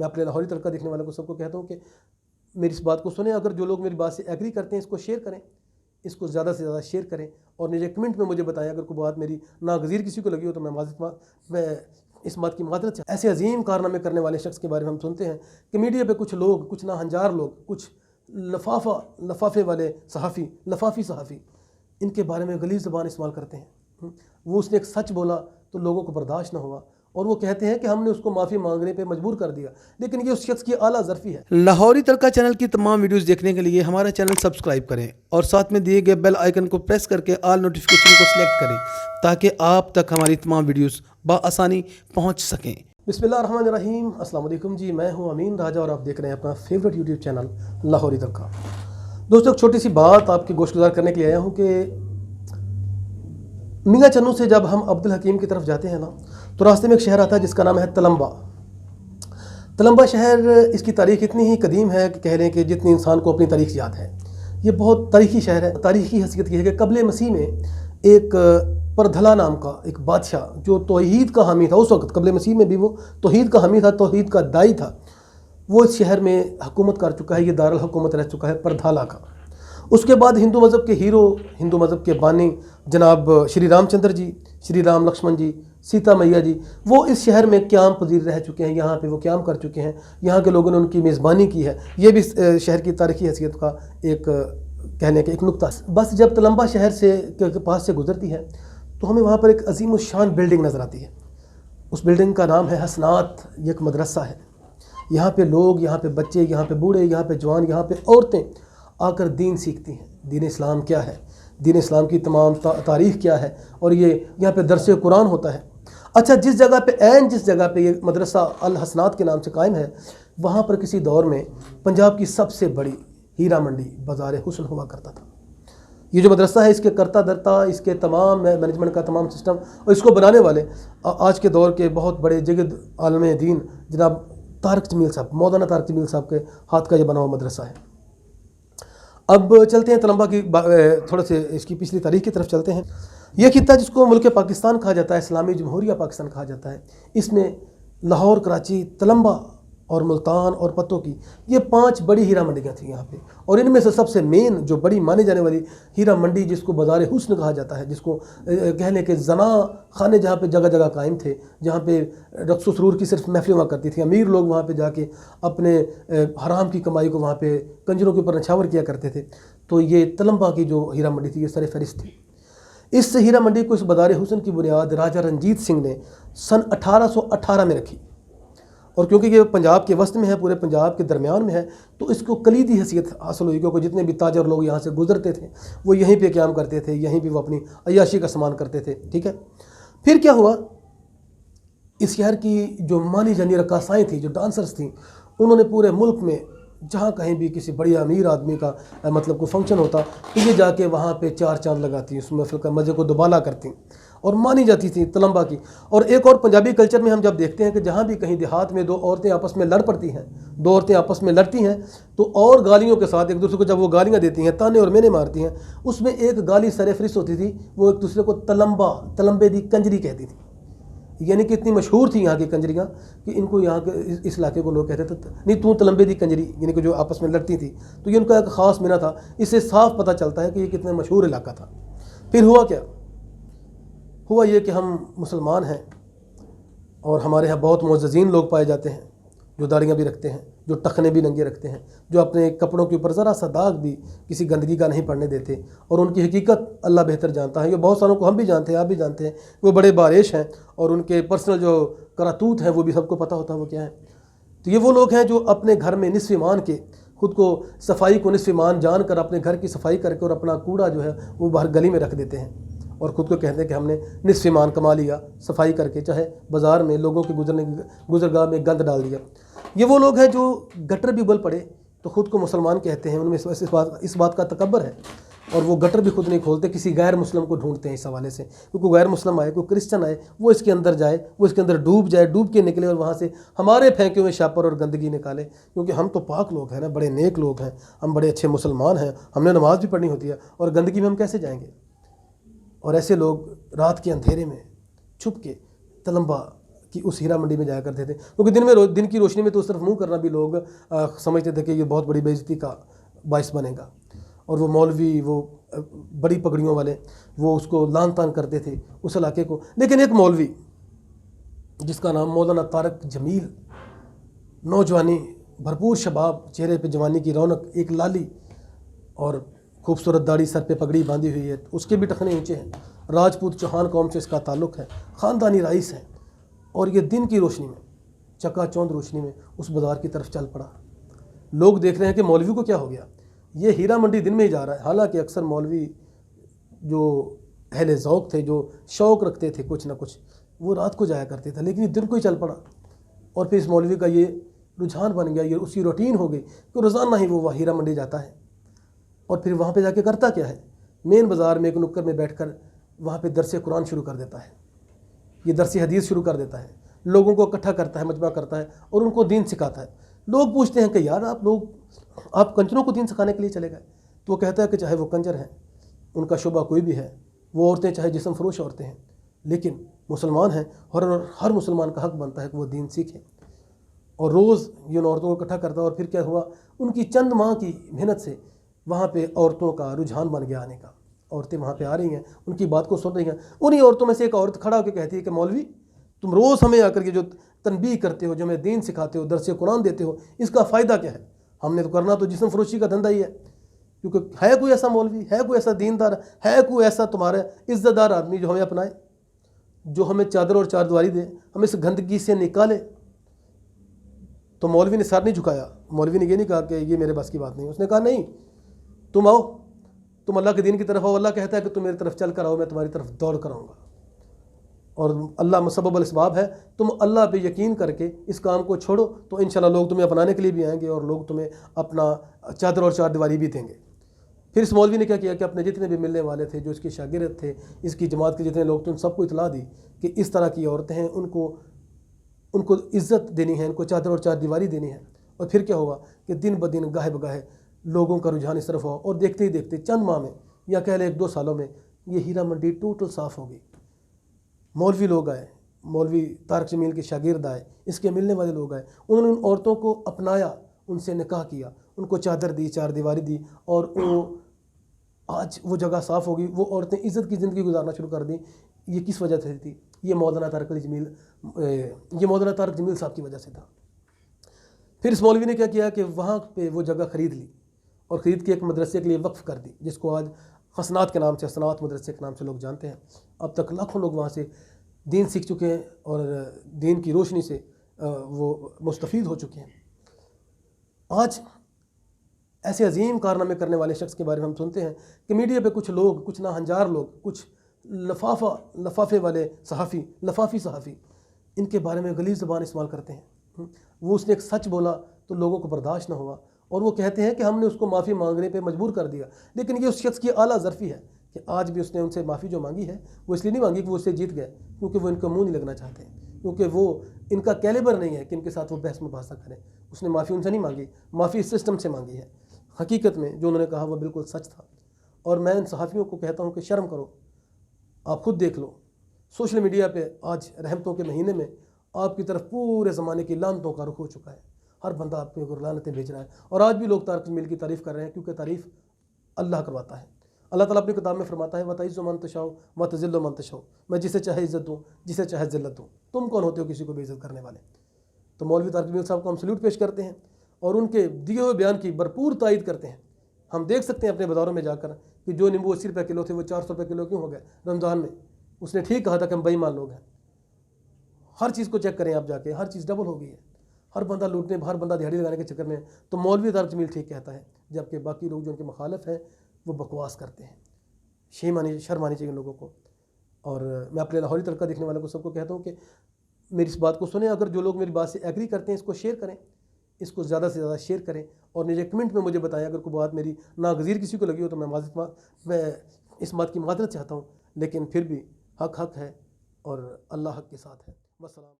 मैं अपने लाहौरी तड़का देखने वालों को सबको कहता हूँ कि मेरी इस बात को सुने, अगर जो लोग मेरी बात से एग्री करते हैं इसको शेयर करें, इसको ज़्यादा से ज़्यादा शेयर करें और मुझे कमेंट में मुझे बताएं अगर कोई बात मेरी नागज़ीर किसी को लगी हो तो मैं इस बात की मादरत से। ऐसे अजीम कारनामे करने वाले शख्स के बारे में हम सुनते हैं कि मीडिया पे कुछ लोग, कुछ नाहंजार लोग, कुछ लफाफे वाले लफाफी सहाफ़ी इनके बारे में गलीज़ ज़बान इस्तेमाल करते हैं। वो उसने एक सच बोला तो लोगों को बर्दाश्त ना हुआ और वो कहते हैं कि हमने उसको माफ़ी मांगने पे मजबूर कर दिया, लेकिन ये उस शख्स की आला ज़रफ़ी है। लाहौरी तड़का चैनल की तमाम वीडियोस देखने के लिए हमारा चैनल सब्सक्राइब करें और साथ में दिए गए बेल आइकन को प्रेस करके ऑल नोटिफिकेशन को सिलेक्ट करें ताकि आप तक हमारी तमाम वीडियोस बआसानी पहुंच सकें। बिस्मिल्लाहिर्रहमानिर्रहीम। अस्सलाम वालेकुम जी, मैं हूं अमीन राजा और आप देख रहे हैं अपना फेवरेट यूट्यूब चैनल लाहौरी तड़का। दोस्तों, एक छोटी सी बात आपकी गोश्तगुजार करने के लिए आया हूँ कि मियाँ चन्नू से जब हम अब्दुल हकीम की तरफ जाते हैं ना, तो रास्ते में एक शहर आता है जिसका नाम है तलम्बा। तलम्बा शहर, इसकी तारीख़ इतनी ही कदीम है कि कह लें कि जितनी इंसान को अपनी तारीख़ याद है। ये बहुत तारीख़ी शहर है। तारीख़ी हैसियत ये है कि कबले मसीह में एक परधला नाम का एक बादशाह जो तौहीद का हामी था, उस वक्त कबले मसीह में भी वो तौहीद का हामी था, तौहीद का दाई था, वो इस शहर में हुकूमत कर चुका है। ये दारुल हुकूमत रह चुका है परधाला का। उसके बाद हिंदू मज़हब के हीरो, हिंदू मज़हब के बानी जनाब श्री रामचंद्र जी, श्री राम लक्ष्मण जी, सीता मैया जी, वो इस शहर में क़याम पजीर रह चुके हैं। यहाँ पे वो क़याम कर चुके हैं, यहाँ के लोगों ने उनकी मेज़बानी की है। ये भी शहर की तारीख़ी हैसियत का एक कहने का एक नुक्ता। बस जब तलम्बा शहर से के पास से गुजरती है तो हमें वहाँ पर एक अजीम शान बिल्डिंग नज़र आती है। उस बिल्डिंग का नाम है हसनात। ये एक मदरसा है। यहाँ पे लोग, यहाँ पे बच्चे, यहाँ पे बूढ़े, यहाँ पे जवान, यहाँ पे औरतें आकर दीन सीखती हैं। दीन इस्लाम क्या है, दीन इस्लाम की तमाम तारीख़ क्या है, और ये यहाँ पे दरस कुरान होता है। अच्छा, जिस जगह पे ये मदरसा अल हसनात के नाम से कायम है, वहाँ पर किसी दौर में पंजाब की सबसे बड़ी हीरा मंडी बाज़ार हुस्न हुआ करता था। ये जो मदरसा है, इसके करता धरता, इसके तमाम मैनेजमेंट का तमाम सिस्टम और इसको बनाने वाले आज के दौर के बहुत बड़े जगत आलम दीन जनाब तारिक जमील साहब, मौलाना तारिक जमील साहब के हाथ का ये बना हुआ मदरसा है। अब चलते हैं तलम्बा की थोड़े से इसकी पिछली तारीख की तरफ चलते हैं। यह खित्ता जिसको मुल्क पाकिस्तान कहा जाता है, इस्लामी जमहूरिया पाकिस्तान कहा जाता है, इसमें लाहौर, कराची, तलम्बा और मुल्तान और पत्तों की ये 5 बड़ी हीरा मंडियाँ थी यहाँ पे। और इनमें से सबसे मेन जो बड़ी मानी जाने वाली हीरा मंडी जिसको बाज़ार हुस्न कहा जाता है, जिसको कहने के जना खाने जहाँ पे जगह जगह कायम थे, जहाँ पे रक़्स व सुरूर की सिर्फ महफिल हुआ करती थी। अमीर लोग वहाँ पे जाके अपने हराम की कमाई को वहाँ पे कंजरों के ऊपर नछावर किया करते थे। तो ये तलम्बा की जो हीरा मंडी थी ये सर फहरिस्त थी। इस हीरा मंडी को, इस बाज़ार हुस्न की बुनियाद राजा रंजीत सिंह ने सन 1818 में रखी। और क्योंकि ये पंजाब के वस्त में है, पूरे पंजाब के दरमियान में है, तो इसको कलीदी हैसियत हासिल हुई, क्योंकि जितने भी ताजर लोग यहाँ से गुजरते थे वो यहीं पे क़याम करते थे, यहीं पे वो अपनी अय्याशी का सामान करते थे। ठीक है, फिर क्या हुआ, इस शहर की जो मानी जानी रकासाएँ थी, जो डांसर्स थी, उन्होंने पूरे मुल्क में जहाँ कहीं भी किसी बड़ी अमीर आदमी का मतलब कोई फंक्शन होता तो ये जाके वहाँ पे 4 चांद लगाती, उस महफिल का मज़े को दुबाला करती और मानी जाती थी तलम्बा की। और एक और पंजाबी कल्चर में हम जब देखते हैं कि जहाँ भी कहीं देहात में 2 औरतें आपस में लड़ पड़ती हैं, 2 औरतें आपस में लड़ती हैं, तो और गालियों के साथ एक दूसरे को जब वो गालियाँ देती हैं, ताने और मेने मारती हैं, उसमें एक गाली सर फहरिस्त होती थी, वो एक दूसरे को तलम्बे दी कंजरी कहती थी। यानी कि इतनी मशहूर थी यहाँ की कंजरियाँ कि इनको यहाँ के इस इलाके को लोग कहते थे नहीं तू तलम्बे दी कंजरी, यानी कि जो आपस में लड़ती थी। तो ये उनका एक ख़ास मिना था। इससे साफ पता चलता है कि ये कितना मशहूर इलाका था। फिर हुआ क्या, हुआ ये कि हम मुसलमान हैं और हमारे यहाँ बहुत मुअज़्ज़ज़ीन लोग पाए जाते हैं, जो दाढ़ियाँ भी रखते हैं, जो टखने भी नंगे रखते हैं, जो अपने कपड़ों के ऊपर ज़रा सा दाग भी किसी गंदगी का नहीं पड़ने देते। और उनकी हकीकत अल्लाह बेहतर जानता है। ये बहुत सारों को हम भी जानते हैं, आप भी जानते हैं, वो बड़े बारिश हैं और उनके पर्सनल जो करातूत हैं वो भी सबको पता होता है वो क्या है। तो ये वो लोग हैं जो अपने घर में निस्फ़ ईमान के, खुद को सफाई को निस्फ़ ईमान जान कर अपने घर की सफाई करके और अपना कूड़ा जो है वो बाहर गली में रख देते हैं और ख़ुद को कहते हैं कि हमने निस्फ़ ईमान कमा लिया सफाई करके, चाहे बाज़ार में लोगों के गुजरगाह में गंद डाल दिया। ये वो लोग हैं जो गटर भी उबल पड़े तो ख़ुद को मुसलमान कहते हैं, उनमें इस बात का तकब्बर है और वो गटर भी खुद नहीं खोलते, किसी गैर मुस्लिम को ढूंढते हैं इस हवाले से। कोई गैर मुस्लिम आए, कोई क्रिश्चन आए, वो इसके अंदर जाए, वो इसके अंदर डूब जाए, डूब के निकले और वहाँ से हमारे फेंके हुए शापर और गंदगी निकाले। क्योंकि हम तो पाक लोग हैं ना, बड़े नेक लोग हैं, हम बड़े अच्छे मुसलमान हैं, हमने नमाज़ भी पढ़नी होती है और गंदगी में हम कैसे जाएंगे। और ऐसे लोग रात के अंधेरे में छुप के तलम्बा کہ اس ہیرا منڈی میں جایا کرتے تھے، کیونکہ دن کی روشنی میں تو اس طرف منہ کرنا بھی لوگ سمجھتے تھے کہ یہ بہت بڑی بے عزتی کا باعث بنے گا، اور وہ مولوی، وہ بڑی پگڑیوں والے، وہ اس کو لان تان کرتے تھے اس علاقے کو۔ لیکن ایک مولوی جس کا نام مولانا طارق جمیل، نوجوانی، بھرپور شباب، چہرے پہ جوانی کی رونق، ایک لالی اور خوبصورت داڑھی، سر پہ پگڑی باندھی ہوئی ہے، اس کے بھی ٹخنے اونچے ہیں، راجپوت چوہان قوم سے اس کا تعلق ہے، خاندانی رئیس ہے، اور یہ دن کی روشنی میں، چکا چوند روشنی میں اس بازار کی طرف چل پڑا۔ لوگ دیکھ رہے ہیں کہ مولوی کو کیا ہو گیا، یہ ہیرا منڈی دن میں ہی جا رہا ہے، حالانکہ اکثر مولوی جو اہل ذوق تھے، جو شوق رکھتے تھے کچھ نہ کچھ، وہ رات کو جایا کرتے تھے، لیکن یہ دن کو ہی چل پڑا، اور پھر اس مولوی کا یہ رجحان بن گیا، یہ اس کی روٹین ہو گئی کہ روزانہ ہی وہ ہیرا منڈی جاتا ہے، اور پھر وہاں پہ جا کے کرتا کیا ہے، مین بازار میں ایک نکر میں بیٹھ کر وہاں پہ درس قرآن شروع کر دیتا ہے، یہ درس حدیث شروع کر دیتا ہے، لوگوں کو اکٹھا کرتا ہے، مجمع کرتا ہے، اور ان کو دین سکھاتا ہے۔ لوگ پوچھتے ہیں کہ یار آپ کنجروں کو دین سکھانے کے لیے چلے گئے؟ تو وہ کہتا ہے کہ چاہے وہ کنجر ہیں، ان کا شعبہ کوئی بھی ہے، وہ عورتیں چاہے جسم فروش عورتیں ہیں، لیکن مسلمان ہیں، اور ہر مسلمان کا حق بنتا ہے کہ وہ دین سیکھیں۔ اور روز یہ ان عورتوں کو اکٹھا کرتا ہے، اور پھر کیا ہوا، ان کی چند ماہ کی محنت سے وہاں پہ عورتوں کا رجحان بن گیا آنے کا، عورتیں وہاں پہ آ رہی ہیں، ان کی بات کو سن رہی ہیں۔ انہی عورتوں میں سے ایک عورت کھڑا ہو کے کہتی ہے کہ مولوی، تم روز ہمیں آ کر کے جو تنبیہ کرتے ہو، جو ہمیں دین سکھاتے ہو، درس قرآن دیتے ہو، اس کا فائدہ کیا ہے؟ ہم نے تو کرنا تو جسم فروشی کا دھندا ہی ہے، کیونکہ ہے کوئی ایسا مولوی، ہے کوئی ایسا دیندار، ہے کوئی ایسا تمہارا عزت دار آدمی جو ہمیں اپنائے، جو ہمیں چادر اور چار دیواری دے، ہمیں اس گندگی سے نکالے؟ تو مولوی نے سر نہیں جھکایا، مولوی نے یہ نہیں کہا کہ یہ میرے بس کی بات نہیں، اس نے کہا نہیں، تم آؤ، تم اللہ کے دین کی طرف آؤ، اللہ کہتا ہے کہ تم میری طرف چل کر آؤ، میں تمہاری طرف دوڑ کر آؤں گا، اور اللہ مسبب الاسباب ہے، تم اللہ پہ یقین کر کے اس کام کو چھوڑو تو انشاءاللہ لوگ تمہیں اپنانے کے لیے بھی آئیں گے، اور لوگ تمہیں اپنا چادر اور چار دیواری بھی دیں گے۔ پھر اس مولوی نے کیا کیا کہ اپنے جتنے بھی ملنے والے تھے، جو اس کے شاگرد تھے، اس کی جماعت کے جتنے لوگ تھے، ان سب کو اطلاع دی کہ اس طرح کی عورتیں ہیں، ان کو عزت دینی ہے، ان کو چادر اور چار دیواری دینی ہے۔ اور پھر کیا ہوا کہ دن بدن، گاہے بگاہے لوگوں کا رجحان اس طرف ہوا، اور دیکھتے ہی دیکھتے چند ماہ میں، یا کہہ لیں 1-2 سالوں میں، یہ ہیرا منڈی ٹوٹل صاف ہو گئی۔ مولوی لوگ آئے، مولوی طارق جمیل کے شاگرد آئے، اس کے ملنے والے لوگ آئے، انہوں نے ان عورتوں کو اپنایا، ان سے نکاح کیا، ان کو چادر دی، چار دیواری دی، اور آج وہ جگہ صاف ہوگی، وہ عورتیں عزت کی زندگی گزارنا شروع کر دیں۔ یہ کس وجہ سے تھی؟ یہ مولانا طارق جمیل صاحب کی وجہ سے تھا۔ پھر اس مولوی نے کیا کیا کہ وہاں پہ وہ جگہ خرید لی، اور خرید کے ایک مدرسے کے لیے وقف کر دی، جس کو آج حسنات کے نام سے، حسنات مدرسے کے نام سے لوگ جانتے ہیں۔ اب تک لاکھوں لوگ وہاں سے دین سیکھ چکے ہیں، اور دین کی روشنی سے وہ مستفید ہو چکے ہیں۔ آج ایسے عظیم کارنامے کرنے والے شخص کے بارے میں ہم سنتے ہیں کہ میڈیا پہ کچھ لوگ، کچھ ناہنجار لوگ، کچھ لفافے والے صحافی، لفافی صحافی، ان کے بارے میں غلیظ زبان استعمال کرتے ہیں۔ وہ اس نے ایک سچ بولا تو لوگوں کو برداشت نہ ہوا، اور وہ کہتے ہیں کہ ہم نے اس کو معافی مانگنے پہ مجبور کر دیا، لیکن یہ اس شخص کی اعلیٰ ظرفی ہے کہ آج بھی اس نے ان سے معافی جو مانگی ہے، وہ اس لیے نہیں مانگی کہ وہ اس سے جیت گئے، کیونکہ وہ ان کا منہ نہیں لگنا چاہتے، کیونکہ وہ ان کا کیلیبر نہیں ہے کہ ان کے ساتھ وہ بحث مباحثہ کریں۔ اس نے معافی ان سے نہیں مانگی، معافی سسٹم سے مانگی ہے۔ حقیقت میں جو انہوں نے کہا وہ بالکل سچ تھا، اور میں ان صحافیوں کو کہتا ہوں کہ شرم کرو، آپ خود دیکھ لو، سوشل میڈیا پہ آج رحمتوں کے مہینے میں آپ کی طرف پورے زمانے کی لعنتوں کا رخ ہو چکا ہے، ہر بندہ آپ کے اوپر لعنتیں بھیج رہا ہے، اور آج بھی لوگ طارق جمیل کی تعریف کر رہے ہیں، کیونکہ تعریف اللہ کرواتا ہے۔ اللہ تعالیٰ اپنی کتاب میں فرماتا ہے وَتَعِزُّ مَن تَشَاءُ وَتُذِلُّ مَن تَشَاءُ، میں جسے چاہے عزت دوں، جسے چاہے ذلت دوں۔ تم کون ہوتے ہو کسی کو بے عزت کرنے والے؟ تو مولوی طارق جمیل صاحب کو ہم سلیوٹ پیش کرتے ہیں، اور ان کے دیے ہوئے بیان کی بھرپور تائید کرتے ہیں۔ ہم دیکھ سکتے ہیں اپنے بازاروں میں جا کر کہ جو نیمبو 80 روپے کلو تھے وہ 400 روپے کلو کیوں ہو گئے رمضان میں؟ اس نے ٹھیک کہا تھا کہ ہم بے ایمان لوگ ہیں۔ ہر چیز کو چیک کریں آپ جا کے، ہر چیز ڈبل ہو گئی ہے، ہر بندہ لوٹنے، ہر بندہ دہاڑی لگانے کے چکر میں، تو مولوی طارق جمیل ٹھیک کہتا ہے، جبکہ باقی لوگ جو ان کے مخالف ہیں وہ بکواس کرتے ہیں۔ شرم آنی چاہیے ان لوگوں کو۔ اور میں اپنے لاہوری تڑکا دیکھنے والوں کو سب کو کہتا ہوں کہ میری اس بات کو سنیں، اگر جو لوگ میری بات سے ایگری کرتے ہیں اس کو شیئر کریں، اس کو زیادہ سے زیادہ شیئر کریں، اور نیچے کمنٹ میں مجھے بتائیں اگر کوئی بات میری ناگزیر کسی کو لگی ہو تو میں اس بات کی معذرت چاہتا ہوں، لیکن پھر بھی حق ہے، اور اللہ حق کے ساتھ ہے۔ والسلام۔